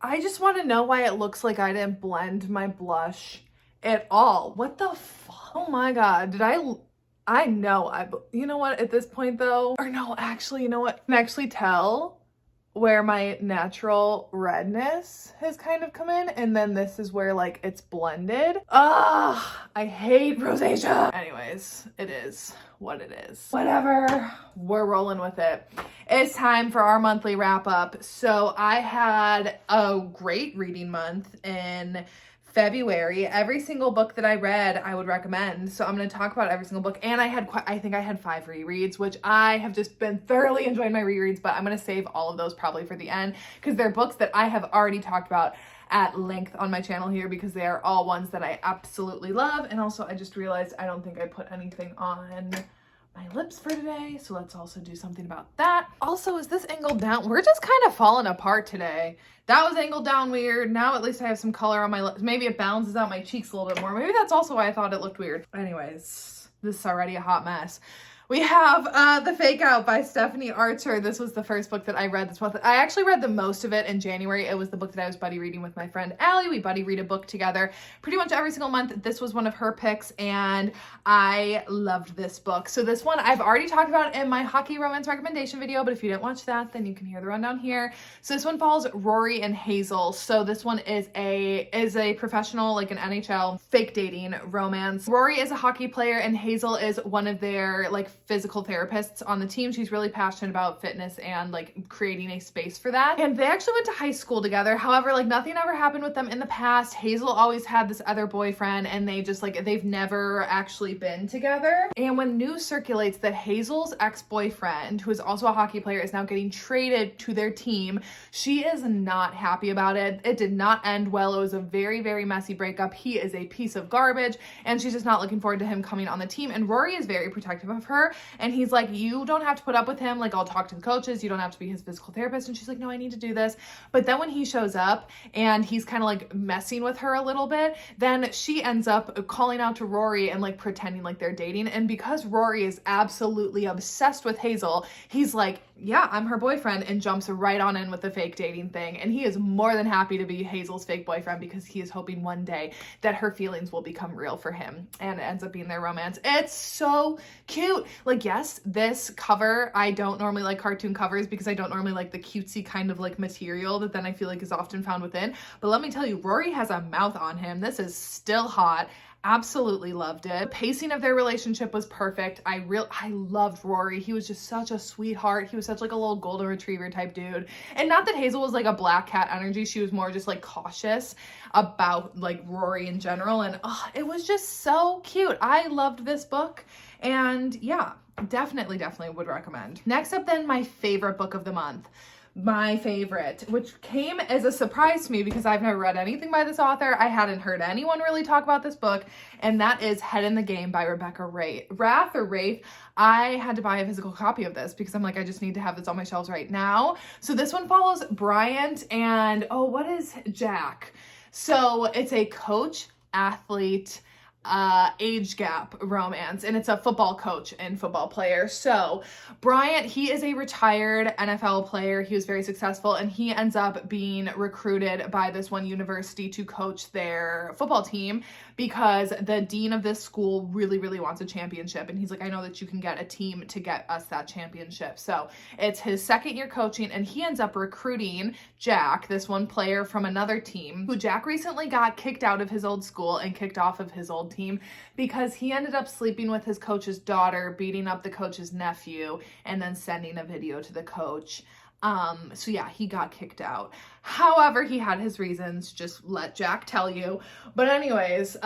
I just want to know why it looks like I didn't blend my blush at all. What the fuck? Oh my God. I know you know what, at this point though, or no, actually, you know what? I can actually tell where my natural redness has kind of come in, and then this is where like it's blended. I hate rosacea. Anyways, it is what it is. Whatever, we're rolling with it. It's time for our monthly wrap up. So I had a great reading month in February. Every single book that I read, I would recommend. So I'm going to talk about every single book. And I think I had 5 rereads, which I have just been thoroughly enjoying my rereads, but I'm going to save all of those probably for the end because they're books that I have already talked about at length on my channel here because they are all ones that I absolutely love. And also I just realized I don't think I put anything on my lips for today, so let's also do something about that. Also, is this angled down? We're just kind of falling apart today. That was angled down weird. Now at least I have some color on my lips. Maybe it balances out my cheeks a little bit more. Maybe that's also why I thought it looked weird. Anyways, this is already a hot mess. We have The Fake Out by Stephanie Archer. This was the first book that I read this month. I actually read the most of it in January. It was the book that I was buddy reading with my friend Allie. We buddy read a book together pretty much every single month. This was one of her picks, and I loved this book. So this one I've already talked about in my hockey romance recommendation video, but if you didn't watch that, then you can hear the rundown here. So this one follows Rory and Hazel. So this one is a professional, like an NHL fake dating romance. Rory is a hockey player, and Hazel is one of their like physical therapists on the team. She's really passionate about fitness and like creating a space for that. And they actually went to high school together. However, like nothing ever happened with them in the past. Hazel always had this other boyfriend, and they've never actually been together. And when news circulates that Hazel's ex-boyfriend, who is also a hockey player, is now getting traded to their team, she is not happy about it. It did not end well. It was a very, very messy breakup. He is a piece of garbage, and she's just not looking forward to him coming on the team. And Rory is very protective of her. And he's like, you don't have to put up with him. Like, I'll talk to the coaches. You don't have to be his physical therapist. And she's like, no, I need to do this. But then when he shows up and he's kind of like messing with her a little bit, then she ends up calling out to Rory and like pretending like they're dating. And because Rory is absolutely obsessed with Hazel, he's like, yeah, I'm her boyfriend, and jumps right on in with the fake dating thing. And he is more than happy to be Hazel's fake boyfriend because he is hoping one day that her feelings will become real for him, and it ends up being their romance. It's so cute. Like, yes, this cover, I don't normally like cartoon covers because I don't normally like the cutesy kind of like material that then I feel like is often found within. But let me tell you, Rory has a mouth on him. This is still hot. Absolutely loved it. The pacing of their relationship was perfect. I loved Rory. He was just such a sweetheart. He was such like a little golden retriever type dude. And not that Hazel was like a black cat energy. She was more just like cautious about like Rory in general. And it was just so cute. I loved this book. And yeah, definitely would recommend. Next up then, my favorite book of the month. My favorite, which came as a surprise to me because I've never read anything by this author. I hadn't heard anyone really talk about this book, and that is Head in the Game by Rebecca Wraith. I had to buy a physical copy of this because I'm like, I just need to have this on my shelves right now. So this one follows Bryant and, what is Jack? So it's a coach, athlete, age gap romance, and it's a football coach and football player. So Bryant, he is a retired NFL player. He was very successful, and he ends up being recruited by this one university to coach their football team because the dean of this school really, really wants a championship. And he's like, I know that you can get a team to get us that championship. So it's his second year coaching, and he ends up recruiting Jack, this one player from another team, who Jack recently got kicked out of his old school and kicked off of his old team because he ended up sleeping with his coach's daughter, beating up the coach's nephew, and then sending a video to the coach. So yeah, he got kicked out. However, he had his reasons, just let Jack tell you. But anyways,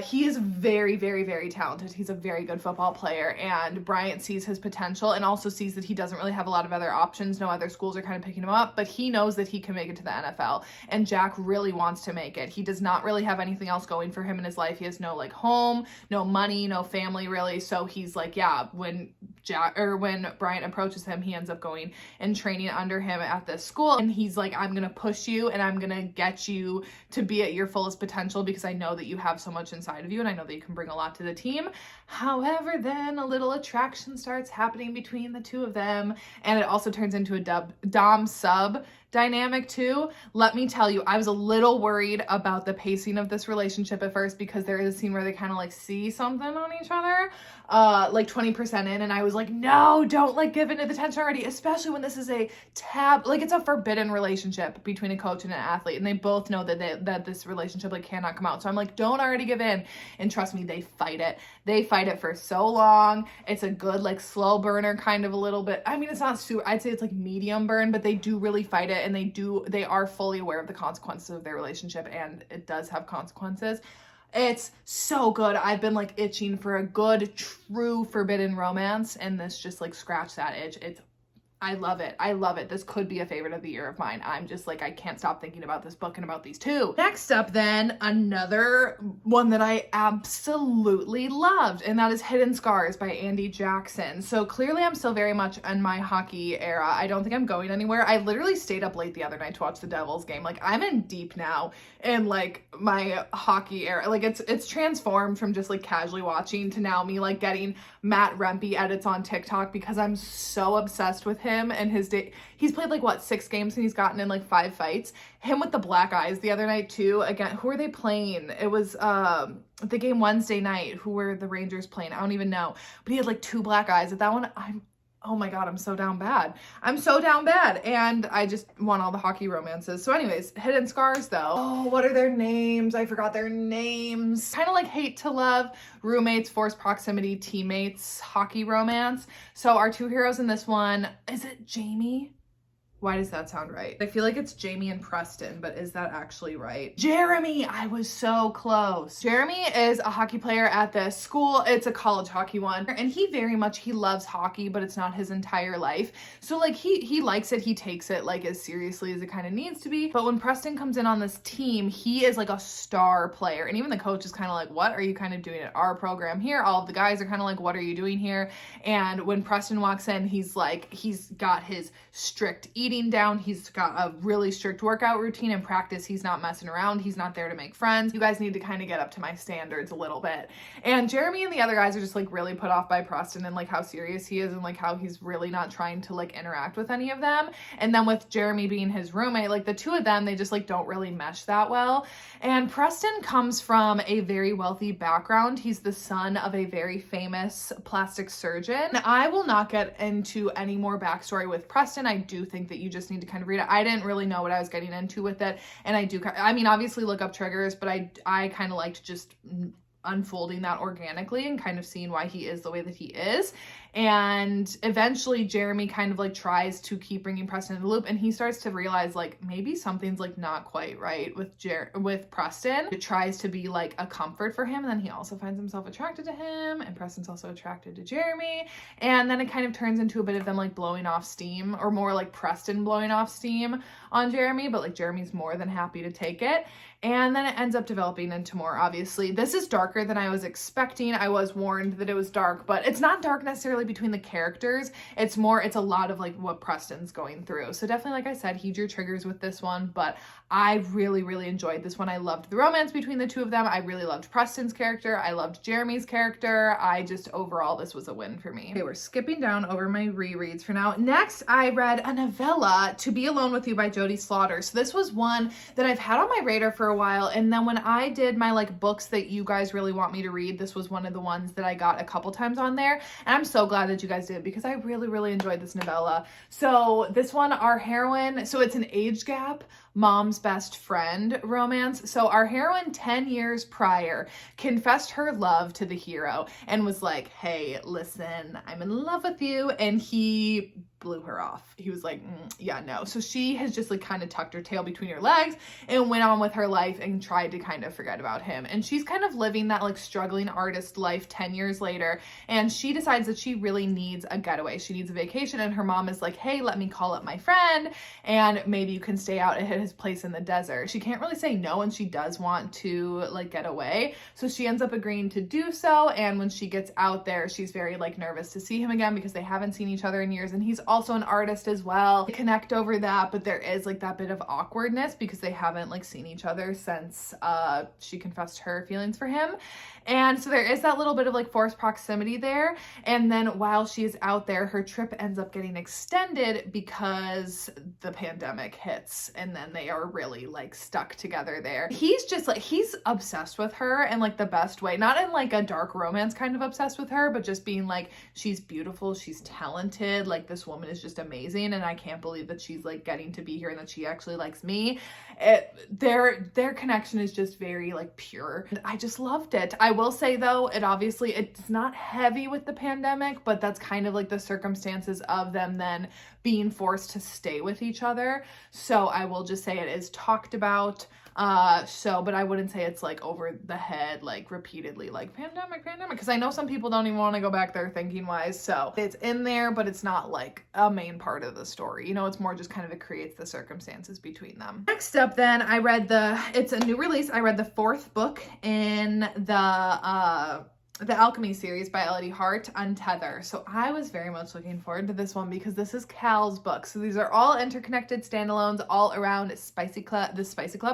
he is very, very, very talented. He's a very good football player, and Bryant sees his potential and also sees that he doesn't really have a lot of other options. No other schools are kind of picking him up, but he knows that he can make it to the NFL, and Jack really wants to make it. He does not really have anything else going for him in his life. He has no like home, no money, no family really. So he's like, yeah, when Bryant approaches him, he ends up going and training under him at this school, and he's like, I'm gonna push you and I'm gonna get you to be at your fullest potential because I know that you have so much inside of you and I know that you can bring a lot to the team. However, then a little attraction starts happening between the two of them, and it also turns into a dom sub dynamic too. Let me tell you, I was a little worried about the pacing of this relationship at first because there is a scene where they kind of like see something on each other, like 20% in, and I was like, no, don't like give into the tension already, especially when this is a like it's a forbidden relationship between a coach and an athlete, and they both know that this relationship like cannot come out. So I'm like, don't already give in. And trust me, they fight it. They fight it for so long. It's a good like slow burner, kind of a little bit. I mean, it's not super, I'd say it's like medium burn, but they do really fight it, and they are fully aware of the consequences of their relationship, and it does have consequences. It's so good. I've been like itching for a good, true forbidden romance, and this just like scratched that itch. I love it. I love it. This could be a favorite of the year of mine. I'm just like, I can't stop thinking about this book and about these two. Next up then, another one that I absolutely loved, and that is Hidden Scars by Andy Jackson. So clearly I'm still very much in my hockey era. I don't think I'm going anywhere. I literally stayed up late the other night to watch the Devils game. Like, I'm in deep now in like my hockey era. Like, it's transformed from just like casually watching to now me like getting Matt Rempe edits on TikTok because I'm so obsessed with him and his day. He's played like what, 6 games, and he's gotten in like 5 fights. Him with the black eyes the other night too. Again, who are they playing? It was the game Wednesday night. Who were the Rangers playing? I don't even know. But he had like 2 black eyes. At that one, oh my God, I'm so down bad. I'm so down bad. And I just want all the hockey romances. So anyways, Hidden Scars though. Oh, what are their names? I forgot their names. Kind of like hate to love, roommates, forced proximity, teammates, hockey romance. So our 2 heroes in this one, is it Jamie? Why does that sound right? I feel like it's Jamie and Preston, but is that actually right? Jeremy! I was so close. Jeremy is a hockey player at this school. It's a college hockey one. And he loves hockey, but it's not his entire life. So like he likes it. He takes it like as seriously as it kind of needs to be. But when Preston comes in on this team, he is like a star player. And even the coach is kind of like, what are you kind of doing at our program here? All of the guys are kind of like, what are you doing here? And when Preston walks in, he's got his strict eating down. He's got a really strict workout routine and practice. He's not messing around. He's not there to make friends. You guys need to kind of get up to my standards a little bit. And Jeremy and the other guys are just like really put off by Preston and like how serious he is and like how he's really not trying to like interact with any of them. And then with Jeremy being his roommate, like the 2 of them, they just like don't really mesh that well. And Preston comes from a very wealthy background. He's the son of a very famous plastic surgeon. I will not get into any more backstory with Preston. I do think that you just need to kind of read it. I didn't really know what I was getting into with it. And I mean, obviously look up triggers, but I kind of liked just unfolding that organically and kind of seeing why he is the way that he is. And eventually Jeremy kind of like tries to keep bringing Preston in the loop, and he starts to realize like maybe something's like not quite right with Preston. It tries to be like a comfort for him, and then he also finds himself attracted to him, and Preston's also attracted to Jeremy. And then it kind of turns into a bit of them like blowing off steam, or more like Preston blowing off steam on Jeremy, but like Jeremy's more than happy to take it. And then it ends up developing into more, obviously. This is darker than I was expecting. I was warned that it was dark, but it's not dark necessarily between the characters. It's a lot of like what Preston's going through. So definitely, like I said, heed your triggers with this one, but I really, really enjoyed this one. I loved the romance between the 2 of them. I really loved Preston's character. I loved Jeremy's character. Overall, this was a win for me. Okay, we're skipping down over my rereads for now. Next, I read a novella, To Be Alone With You by Jodie Slaughter. So this was one that I've had on my radar for a while, and then when I did my like books that you guys really want me to read, this was one of the ones that I got a couple times on there, and I'm so glad that you guys did because I really, really enjoyed this novella. So this one, our heroine, so it's an age gap, mom's best friend romance. So our heroine 10 years prior confessed her love to the hero and was like, hey, listen, I'm in love with you. And he blew her off. He was like, yeah, no. So she has just like kind of tucked her tail between her legs and went on with her life and tried to kind of forget about him. And she's kind of living that like struggling artist life 10 years later. And she decides that she really needs a getaway. She needs a vacation. And her mom is like, hey, let me call up my friend and maybe you can stay out at his place in the desert. She can't really say no, and she does want to like get away. So she ends up agreeing to do so. And when she gets out there, she's very like nervous to see him again because they haven't seen each other in years. And he's also an artist as well. They connect over that, but there is like that bit of awkwardness because they haven't like seen each other since she confessed her feelings for him. And so there is that little bit of like forced proximity there. And then while she is out there, her trip ends up getting extended because the pandemic hits, and then they are really like stuck together there. He's just like, he's obsessed with her in like the best way, not in like a dark romance kind of obsessed with her, but just being like, she's beautiful, she's talented, like this woman is just amazing, and I can't believe that she's like getting to be here and that she actually likes me. Their connection is just very like pure. I just loved it. I will say though, it's not heavy with the pandemic, but that's kind of like the circumstances of them then being forced to stay with each other. So I will just say it is talked about. But I wouldn't say it's like over the head, like repeatedly, like pandemic, because I know some people don't even want to go back there thinking wise. So it's in there, but it's not like a main part of the story. You know, it's more just kind of, it creates the circumstances between them. Next up then, it's a new release. I read the 4th book in the Alchemy series by Elodie Hart, Untether. So I was very much looking forward to this one because this is Cal's book. So these are all interconnected standalones all around the Spicy Club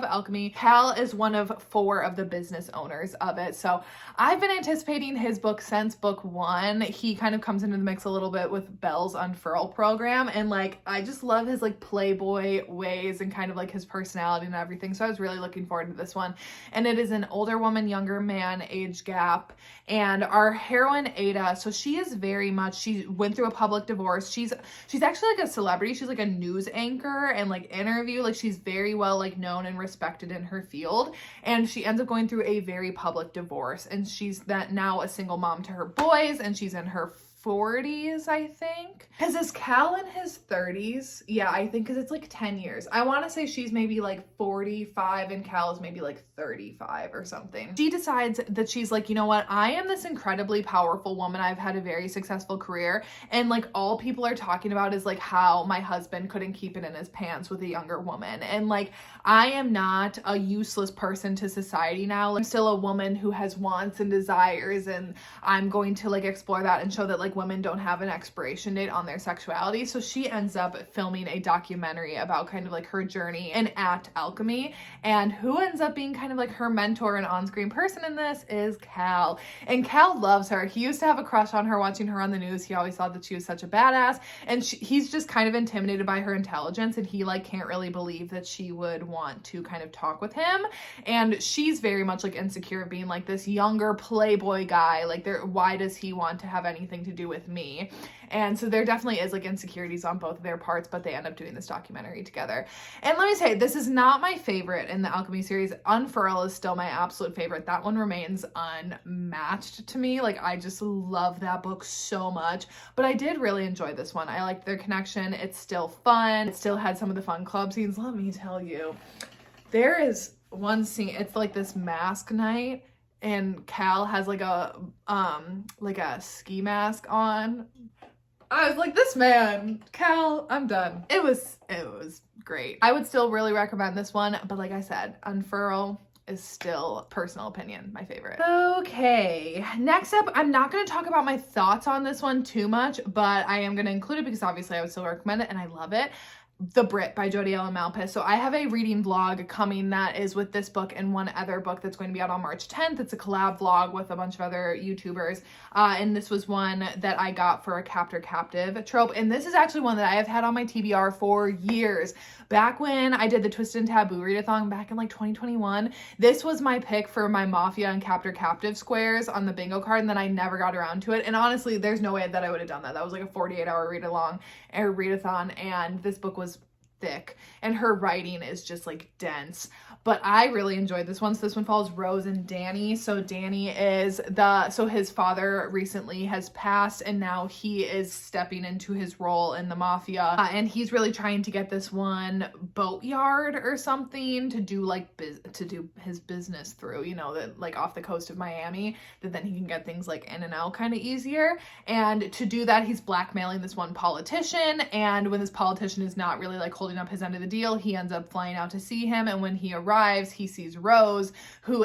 Alchemy. Cal is one of 4 of the business owners of it. So I've been anticipating his book since book 1. He kind of comes into the mix a little bit with Belle's Unfurl program. And like, I just love his like playboy ways and kind of like his personality and everything. So I was really looking forward to this one. And it is an older woman, younger man age gap. And our heroine, Ada, so she is very much, she went through a public divorce. She's actually like a celebrity. She's like a news anchor and like interview. Like she's very well like known and respected in her field. And she ends up going through a very public divorce. And she's now a single mom to her boys, and she's in her 40s, I think. Is Cal in his 30s? Yeah, I think, because it's like 10 years. I want to say she's maybe like 45 and Cal is maybe like 35 or something. She decides that she's like, you know what? I am this incredibly powerful woman. I've had a very successful career, and like all people are talking about is like how my husband couldn't keep it in his pants with a younger woman. And like, I am not a useless person to society now. I'm still a woman who has wants and desires, and I'm going to like explore that and show that like women don't have an expiration date on their sexuality. So she ends up filming a documentary about kind of like her journey and at Alchemy, and who ends up being kind of like her mentor and on-screen person in this is Cal. And Cal loves her. He used to have a crush on her watching her on the news. He always thought that she was such a badass, and he's just kind of intimidated by her intelligence, and he like can't really believe that she would want to kind of talk with him. And she's very much like insecure of being like this younger playboy guy. Like, why does he want to have anything to do with me? And so there definitely is like insecurities on both of their parts, but they end up doing this documentary together. And let me say, this is not my favorite in the Alchemy series. Unfurl is still my absolute favorite. That one remains unmatched to me. Like, I just love that book so much, but I did really enjoy this one. I liked their connection. It's still fun. It still had some of the fun club scenes. Let me tell you, there is one scene, it's like this mask night, and Cal has like a ski mask on. I was like, this man, Cal, I'm done. It was great. I would still really recommend this one, but like I said, Unfurl is still, personal opinion, my favorite. Okay, next up, I'm not going to talk about my thoughts on this one too much, but I am going to include it because obviously I would still recommend it and I love it. The Brit by Jodi Ellen Malpass. So I have a reading vlog coming that is with this book and one other book that's going to be out on March 10th. It's a collab vlog with a bunch of other YouTubers. And this was one that I got for a captor-captive trope. And this is actually one that I have had on my TBR for years. Back when I did the Twisted and Taboo readathon back in like 2021, this was my pick for my mafia and captor-captive squares on the bingo card, and then I never got around to it. And honestly, there's no way that I would have done that. That was like a 48-hour readathon, and this book was thick, and her writing is just like dense. but I really enjoyed this one. So this one follows Rose and Danny. So Danny is so his father recently has passed, and now he is stepping into his role in the mafia. And he's really trying to get this one boatyard or something to do like to do his business through, you know, that like off the coast of Miami, that then he can get things like in and out kind of easier. And to do that, he's blackmailing this one politician. And when this politician is not really like holding up his end of the deal, he ends up flying out to see him. And when he arrives, he sees Rose, who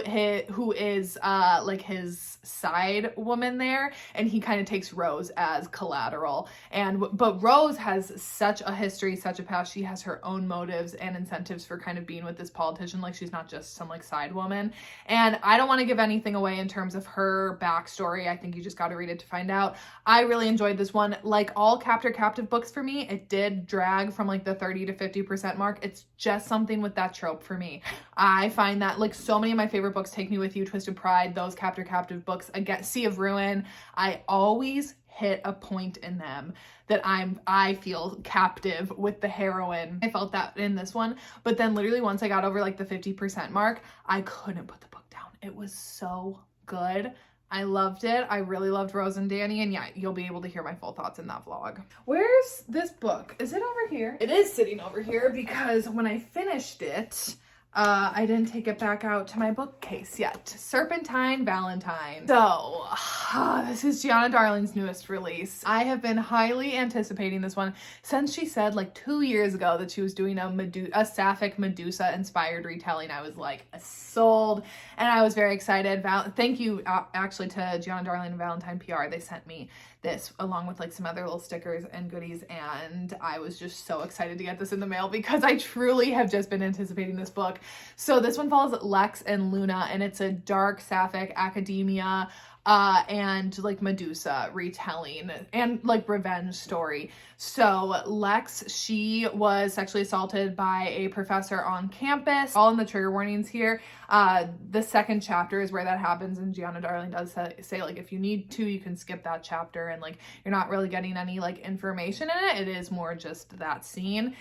is like his side woman there, and he kind of takes Rose as collateral. But Rose has such a history, such a past. She has her own motives and incentives for kind of being with this politician. Like, she's not just some like side woman. And I don't want to give anything away in terms of her backstory. I think you just got to read it to find out. I really enjoyed this one. Like all captive books for me, it did drag from like the 30 to 50% mark. It's just something with that trope for me. I find that like so many of my favorite books, Take Me With You, Twisted Pride, those captive books, again, Sea of Ruin, I always hit a point in them that I feel captive with the heroine. I felt that in this one, but then literally once I got over like the 50% mark, I couldn't put the book down. It was so good. I loved it. I really loved Rose and Danny, and yeah, you'll be able to hear my full thoughts in that vlog. Where's this book? Is it over here? It is sitting over here because when I finished it, I didn't take it back out to my bookcase yet. Serpentine Valentine. So, this is Gianna Darling's newest release. I have been highly anticipating this one since she said like 2 years ago that she was doing a Sapphic Medusa inspired retelling. I was like sold, and I was very excited. Thank you actually to Gianna Darling and Valentine PR. They sent me this along with like some other little stickers and goodies, and I was just so excited to get this in the mail because I truly have just been anticipating this book. So this one follows Lex and Luna, and it's a dark Sapphic academia and like Medusa retelling and like revenge story. So Lex, she was sexually assaulted by a professor on campus. All in the trigger warnings here. The second chapter is where that happens, and Gianna Darling does say like if you need to, you can skip that chapter, and like you're not really getting any like information in it. It is more just that scene.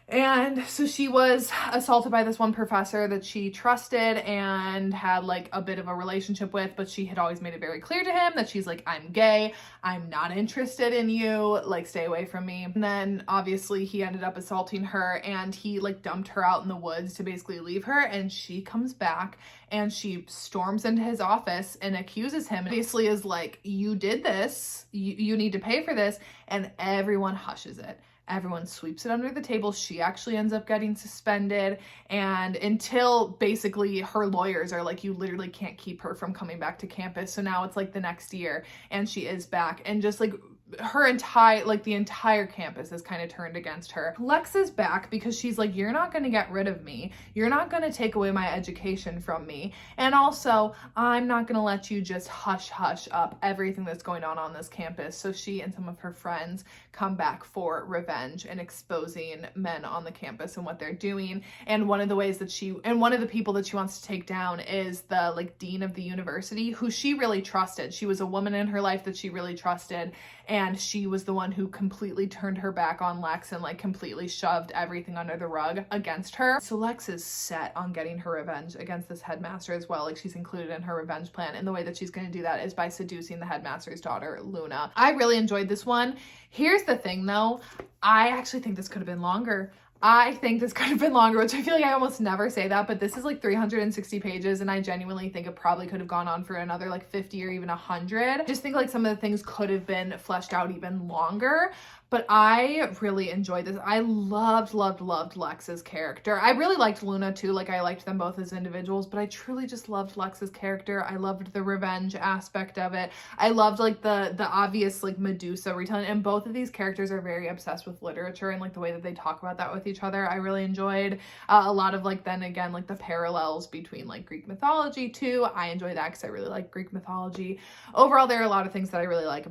And so she was assaulted by this one professor that she trusted and had like a bit of a relationship with, but she had always made it very clear to him that she's like, I'm gay, I'm not interested in you, like stay away from me. And then obviously he ended up assaulting her, and he like dumped her out in the woods to basically leave her, and she comes back and she storms into his office and accuses him. Basically is like, you did this, you need to pay for this, and everyone hushes it. Everyone sweeps it under the table. She actually ends up getting suspended, and until basically her lawyers are like, you literally can't keep her from coming back to campus. So now it's like the next year and she is back, and just like her the entire campus is kind of turned against her. Lex is back because she's like, you're not going to get rid of me. You're not going to take away my education from me. And also, I'm not going to let you just hush up everything that's going on this campus. So she and some of her friends come back for revenge and exposing men on the campus and what they're doing. And one of the ways that one of the people that she wants to take down is the like dean of the university, who she really trusted. She was a woman in her life that she really trusted, and she was the one who completely turned her back on Lex and like completely shoved everything under the rug against her. So Lex is set on getting her revenge against this headmaster as well. Like, she's included in her revenge plan, and the way that she's going to do that is by seducing the headmaster's daughter, Luna. I really enjoyed this one. Here's the thing though, I actually think this could have been longer. I think this could have been longer, which I feel like I almost never say that, but this is like 360 pages, and I genuinely think it probably could have gone on for another like 50 or even 100. I just think like some of the things could have been fleshed out even longer, but I really enjoyed this. I loved Lex's character. I really liked Luna too. Like, I liked them both as individuals, but I truly just loved Lex's character. I loved the revenge aspect of it. I loved like the obvious like Medusa retelling, and both of these characters are very obsessed with literature and like the way that they talk about that with each other. I really enjoyed a lot of like, then again, like the parallels between like Greek mythology too. I enjoy that because I really like Greek mythology. Overall, there are a lot of things that I really liked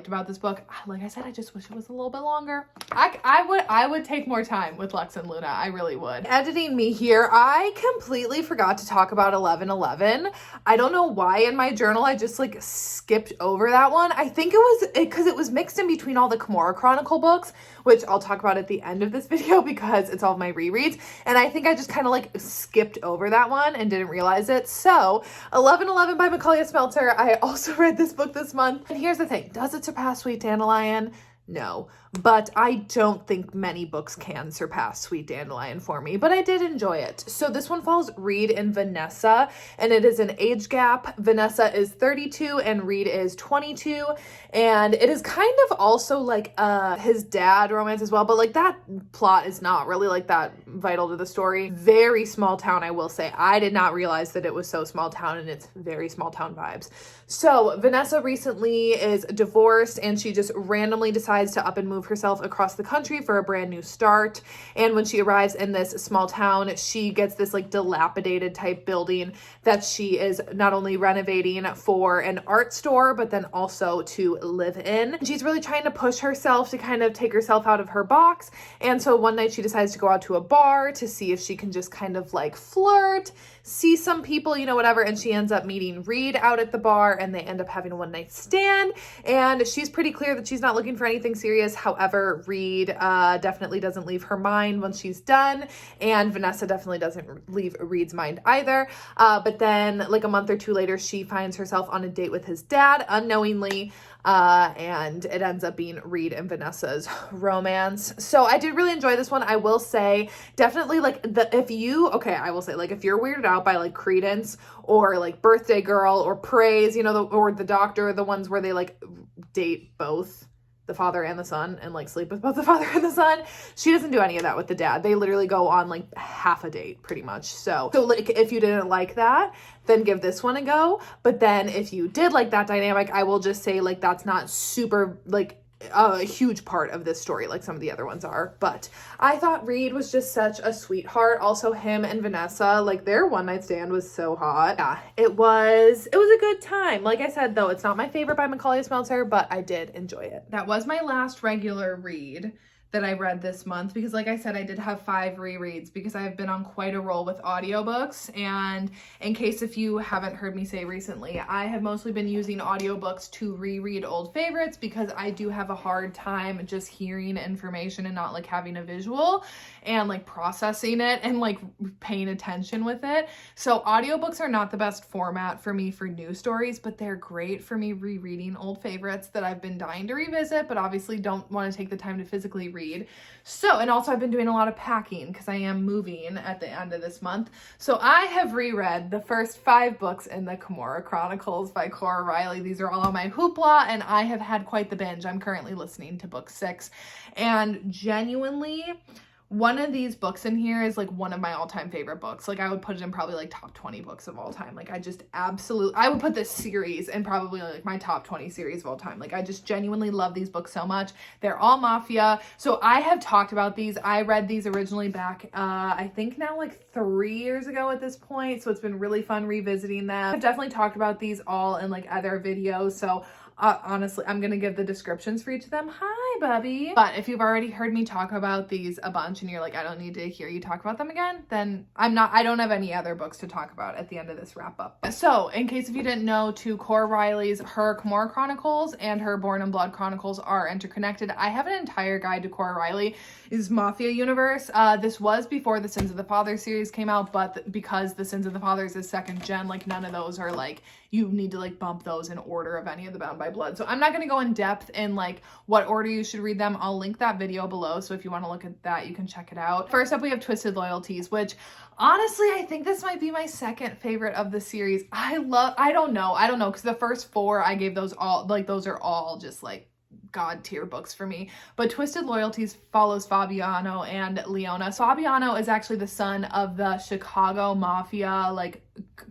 about this book. Like I said, I just was wish it was a little bit longer. I would take more time with Lex and Luna. I really would. Editing me here, I completely forgot to talk about 11:11. I don't know why in my journal I just like skipped over that one. I think it was because it was mixed in between all the Kamur Chronicle books, which I'll talk about at the end of this video because it's all of my rereads. And I think I just kind of like skipped over that one and didn't realize it. So 11:11 by Michaelia Smelter. I also read this book this month. And here's the thing. Does it surpass Sweet Dandelion? No, but I don't think many books can surpass Sweet Dandelion for me, but I did enjoy it. So this one follows Reed and Vanessa, and it is an age gap. Vanessa is 32 and Reed is 22, and it is kind of also like his dad romance as well, but like that plot is not really like that vital to the story. Very small town, I will say. I did not realize that it was so small town, and it's very small town vibes. So Vanessa recently is divorced, and she just randomly decides to up and move herself across the country for a brand new start. And when she arrives in this small town, she gets this like dilapidated type building that she is not only renovating for an art store, but then also to live in. She's really trying to push herself to kind of take herself out of her box. And so one night she decides to go out to a bar to see if she can just kind of like flirt, see some people, you know, whatever. And she ends up meeting Reed out at the bar, and they end up having a one night stand. And she's pretty clear that she's not looking for anything serious. However, Reed definitely doesn't leave her mind when she's done, and Vanessa definitely doesn't leave Reed's mind either. But then like a month or two later, she finds herself on a date with his dad unknowingly, and it ends up being Reed and Vanessa's romance. So I did really enjoy this one. I will say definitely like if you're weirded out by like Credence or like Birthday Girl or Praise, you know, or The Doctor, the ones where they like date both the father and the son and like sleep with both the father and the son. She doesn't do any of that with the dad. They literally go on like half a date pretty much. So like if you didn't like that, then give this one a go. But then if you did like that dynamic, I will just say like that's not super like a huge part of this story like some of the other ones are. But I thought Reed was just such a sweetheart. Also him and Vanessa, like their one night stand was so hot. Yeah, it was a good time. Like I said though, it's not my favorite by Michaelia Smelter, but I did enjoy it. That was my last regular read that I read this month, because like I said, I did have 5 rereads because I've been on quite a roll with audiobooks. And in case if you haven't heard me say recently, I have mostly been using audiobooks to reread old favorites because I do have a hard time just hearing information and not like having a visual and like processing it and like paying attention with it. So audiobooks are not the best format for me for new stories, but they're great for me rereading old favorites that I've been dying to revisit, but obviously don't want to take the time to physically read. So, and also I've been doing a lot of packing because I am moving at the end of this month. So I have reread the first 5 books in the Kamur Chronicles by Cora Riley. These are all on my Hoopla, and I have had quite the binge. I'm currently listening to book 6, and genuinely, one of these books in here is like one of my all-time favorite books. Like I would put it in probably like top 20 books of all time. Like I would put this series in probably like my top 20 series of all time. Like I just genuinely love these books so much. They're all mafia. So I have talked about these. I read these originally back, I think now like 3 years ago at this point. So it's been really fun revisiting them. I've definitely talked about these all in like other videos. So honestly, I'm going to give the descriptions for each of them. Hi, Bubby. But if you've already heard me talk about these a bunch and you're like, I don't need to hear you talk about them again, then I don't have any other books to talk about at the end of this wrap up. So in case if you didn't know, to Cora Riley's, her Kamur Chronicles and her Born in Blood Chronicles are interconnected. I have an entire guide to Cora Riley's Mafia universe. This was before the Sins of the Father series came out, but because the Sins of the Fathers is 2nd gen, like none of those are like, you need to like bump those in order of any of the Bound by Blood. So I'm not going to go in depth in like what order you should read them. I'll link that video below. So if you want to look at that, you can check it out. First up, we have Twisted Loyalties, which honestly, I think this might be my 2nd favorite of the series. I don't know. Because the first 4, I gave those all, like those are all just like God tier books for me. But Twisted Loyalties follows Fabiano and Leona. So Fabiano is actually the son of the Chicago Mafia, like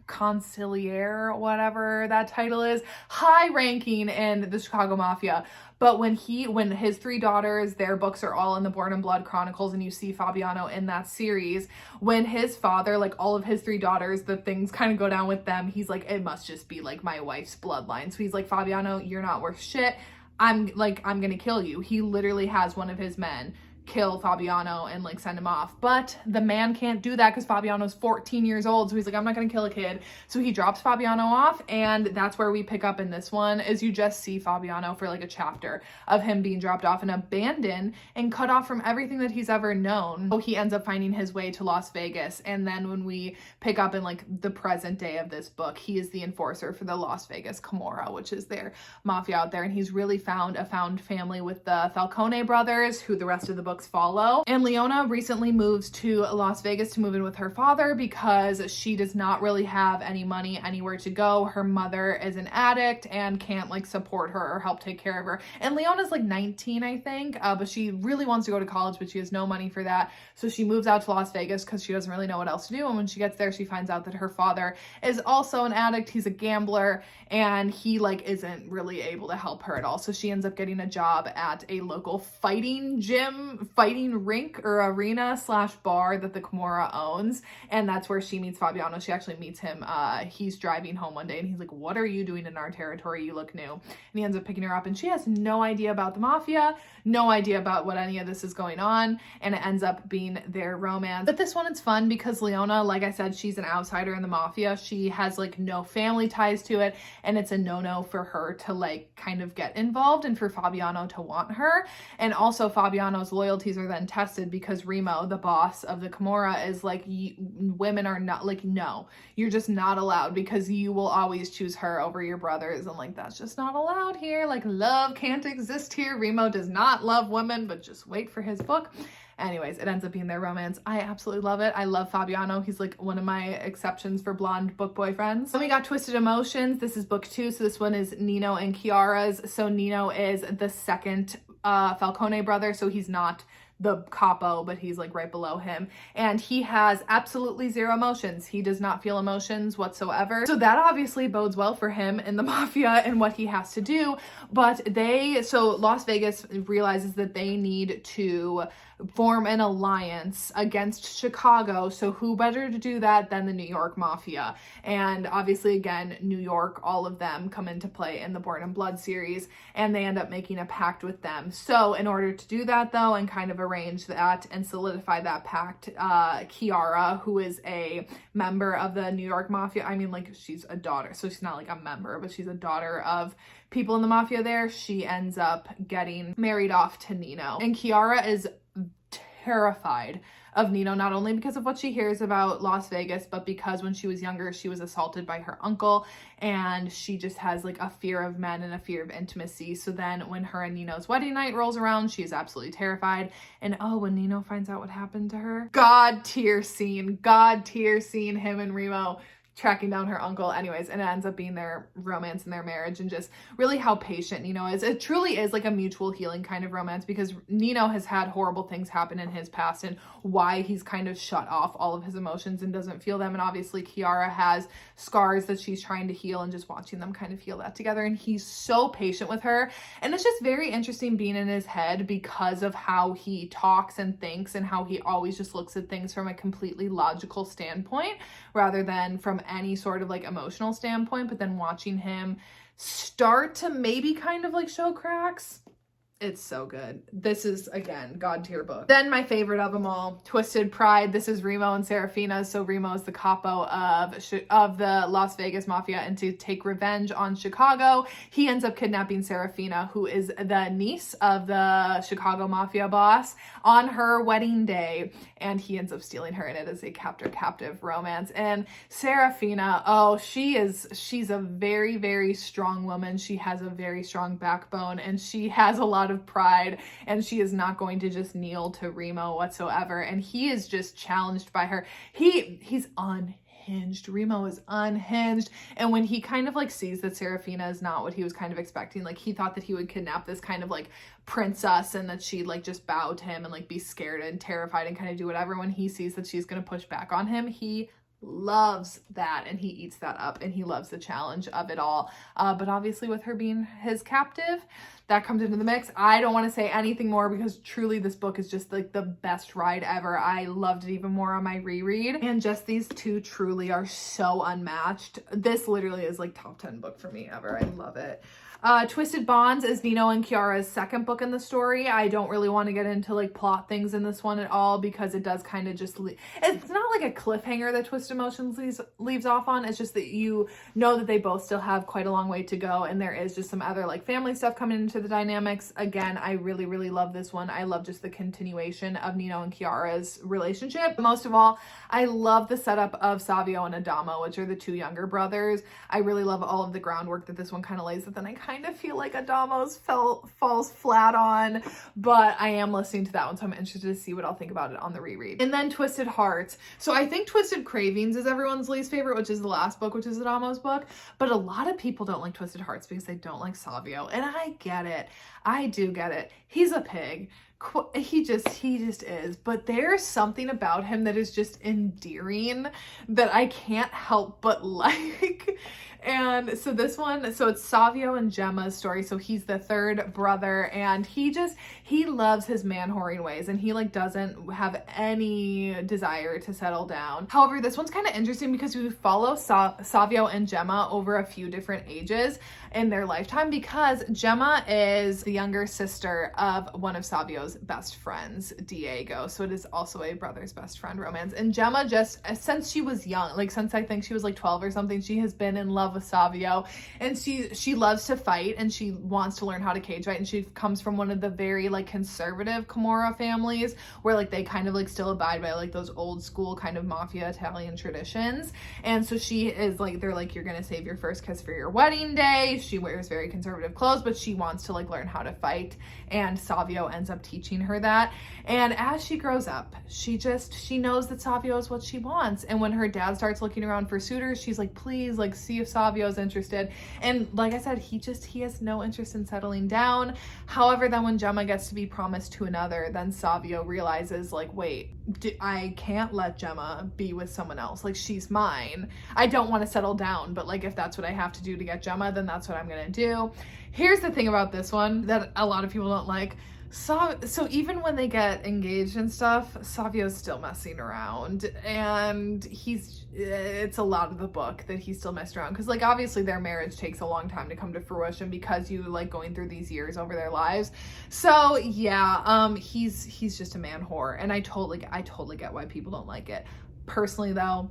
consigliere, whatever that title is, high ranking in the Chicago Mafia. But when his 3 daughters, their books are all in the Born in Blood Chronicles, and you see Fabiano in that series, when his father, like all of his 3 daughters, the things kind of go down with them, he's like, it must just be like my wife's bloodline. So he's like, Fabiano, you're not worth shit. I'm gonna kill you. He literally has one of his men kill Fabiano and like send him off. But the man can't do that because Fabiano's 14 years old. So he's like, I'm not gonna kill a kid. So he drops Fabiano off, and that's where we pick up in this one, is you just see Fabiano for like a chapter of him being dropped off and abandoned and cut off from everything that he's ever known. So he ends up finding his way to Las Vegas. And then when we pick up in like the present day of this book, he is the enforcer for the Las Vegas Kamur, which is their mafia out there. And he's really found a found family with the Falcone brothers, who the rest of the book follow. And Leona recently moves to Las Vegas to move in with her father because she does not really have any money anywhere to go. Her mother is an addict and can't like support her or help take care of her. And Leona's like 19, I think, but she really wants to go to college, but she has no money for that. So she moves out to Las Vegas because she doesn't really know what else to do. And when she gets there, she finds out that her father is also an addict. He's a gambler, and he like isn't really able to help her at all. So she ends up getting a job at a local fighting rink or arena / bar that the Kamur owns. And that's where she meets Fabiano. She actually meets him. He's driving home one day and he's like, what are you doing in our territory? You look new. And he ends up picking her up, and she has no idea about the mafia, no idea about what any of this is going on. And it ends up being their romance. But this one, it's fun because Leona, like I said, she's an outsider in the mafia. She has like no family ties to it. And it's a no-no for her to like kind of get involved and for Fabiano to want her. And also Fabiano's loyalties are then tested because Remo, the boss of the Kamur, is like, women are not like, no, you're just not allowed because you will always choose her over your brothers. And like, that's just not allowed here. Like, love can't exist here. Remo does not love women, but just wait for his book. Anyways, it ends up being their romance. I absolutely love it. I love Fabiano. He's like one of my exceptions for blonde book boyfriends. Then we got Twisted Emotions. This is book 2. So this one is Nino and Chiara's. So Nino is the second Falcone brother. So he's not the capo, but he's like right below him. And he has absolutely zero emotions. He does not feel emotions whatsoever. So that obviously bodes well for him in the mafia and what he has to do. But so Las Vegas realizes that they need to form an alliance against Chicago. So who better to do that than the New York mafia? And obviously, again, New York, all of them come into play in the Born in Blood series, and they end up making a pact with them. So in order to do that though, and kind of arrange that and solidify that pact, Chiara, who is a member of the New York mafia, I mean, like, she's a daughter, so she's not like a member, but she's a daughter of people in the mafia there. She ends up getting married off to Nino. And Chiara is terrified of Nino, not only because of what she hears about Las Vegas, but because when she was younger, she was assaulted by her uncle, and she just has like a fear of men and a fear of intimacy. So then when her and Nino's wedding night rolls around, she is absolutely terrified. And oh, when Nino finds out what happened to her, God tier scene, him and Remo tracking down her uncle. Anyways, and it ends up being their romance and their marriage, and just really how patient Nino is. It truly is like a mutual healing kind of romance, because Nino has had horrible things happen in his past, and why he's kind of shut off all of his emotions and doesn't feel them. And obviously Chiara has scars that she's trying to heal, and just watching them kind of heal that together. And he's so patient with her. And it's just very interesting being in his head because of how he talks and thinks, and how he always just looks at things from a completely logical standpoint rather than from any sort of like emotional standpoint. But then watching him start to maybe kind of like show cracks, it's so good. This is, again, God tier book. Then my favorite of them all, Twisted Pride. This is Remo and Serafina. So Remo is the capo of the Las Vegas mafia, and to take revenge on Chicago, he ends up kidnapping Serafina, who is the niece of the Chicago mafia boss, on her wedding day, and he ends up stealing her, and it is a captor-captive romance. And Serafina, oh, she's a very, very strong woman. She has a very strong backbone, and she has a lot of pride, and she is not going to just kneel to Remo whatsoever. And he is just challenged by her. He's unhinged. Remo is unhinged. And when he kind of like sees that Serafina is not what he was kind of expecting, like he thought that he would kidnap this kind of like princess, and that she'd like just bow to him and like be scared and terrified and kind of do whatever, when he sees that she's going to push back on him, he loves that, and he eats that up, and he loves the challenge of it all. But obviously with her being his captive, that comes into the mix. I don't want to say anything more, because truly this book is just like the best ride ever. I loved it even more on my reread, and just these two truly are so unmatched. This literally is like top 10 book for me ever. I love it. Twisted Bonds is Nino and Kiara's second book in the story. I don't really want to get into like plot things in this one at all because it does kind of just it's not like a cliffhanger that Twisted Emotions leaves off on. It's just that you know that they both still have quite a long way to go, and there is just some other like family stuff coming into the dynamics. Again, I really love this one. I love just the continuation of Nino and Kiara's relationship. Most of all, I love the setup of Savio and Adamo, which are the two younger brothers. I really love all of the groundwork that this one kind of lays, but then I kind of feel like Adamo's falls flat on, but I am listening to that one, so I'm interested to see what I'll think about it on the reread. And then Twisted Hearts. So I think Twisted Cravings is everyone's least favorite, which is the last book, which is Adamo's book, but a lot of people don't like Twisted Hearts because they don't like Savio, and I get it. I do get it. He's a pig. He just is, but there's something about him that is just endearing that I can't help but like. And so this one, so it's Savio and Gemma's story. So he's the third brother, and he loves his man-whoring ways, and he like doesn't have any desire to settle down. However, this one's kind of interesting because we follow Savio and Gemma over a few different ages in their lifetime, because Gemma is the younger sister of one of Savio's best friends, Diego. So it is also a brother's best friend romance. And Gemma, just since she was young, like since I think she was like 12 or something, she has been in love with Savio, and she loves to fight, and she wants to learn how to cage fight, and she comes from one of the very like conservative Kamur families where like they kind of like still abide by like those old school kind of mafia Italian traditions. And so she is like, they're like, you're gonna save your first kiss for your wedding day. She wears very conservative clothes, but she wants to like learn how to fight, and Savio ends up teaching her that. And as she grows up, she knows that Savio is what she wants. And when her dad starts looking around for suitors, she's like, please, like, see if Savio's interested. And like I said, he has no interest in settling down. However, then when Gemma gets to be promised to another, then Savio realizes like, wait, I can't let Gemma be with someone else. Like, she's mine. I don't want to settle down, but like, if that's what I have to do to get Gemma, then that's what I'm gonna do. Here's the thing about this one that a lot of people don't like. So even when they get engaged and stuff, Savio's still messing around, and it's a lot of the book that he's still messing around, because like obviously their marriage takes a long time to come to fruition because you like going through these years over their lives. So yeah, he's just a man whore, and I totally get why people don't like it. Personally though,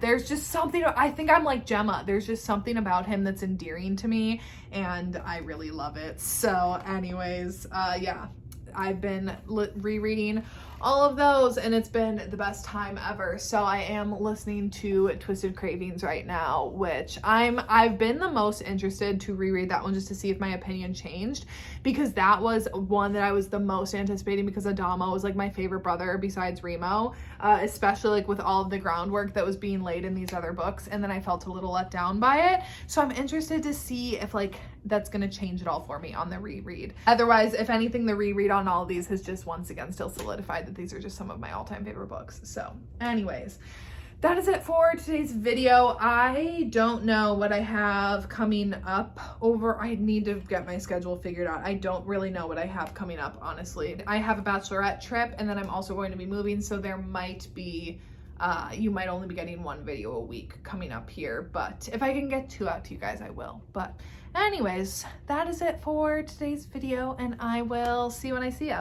there's just something, I think I'm like Gemma, there's just something about him that's endearing to me, and I really love it. So anyways, yeah, I've been rereading all of those, and it's been the best time ever. So I am listening to Twisted Cravings right now, which I've been the most interested to reread that one just to see if my opinion changed, because that was one that I was the most anticipating, because Adamo was like my favorite brother besides Remo, especially like with all of the groundwork that was being laid in these other books, and then I felt a little let down by it. So I'm interested to see if like that's gonna change it all for me on the reread. Otherwise, if anything, the reread on all of these has just once again still solidified that these are just some of my all-time favorite books. So anyways, that is it for today's video. I don't know what I have coming up I need to get my schedule figured out. I don't really know what I have coming up, honestly. I have a bachelorette trip, and then I'm also going to be moving, so there might be you might only be getting one video a week coming up here, but if I can get 2 out to you guys, I will. But anyways, that is it for today's video, and I will see you when I see you.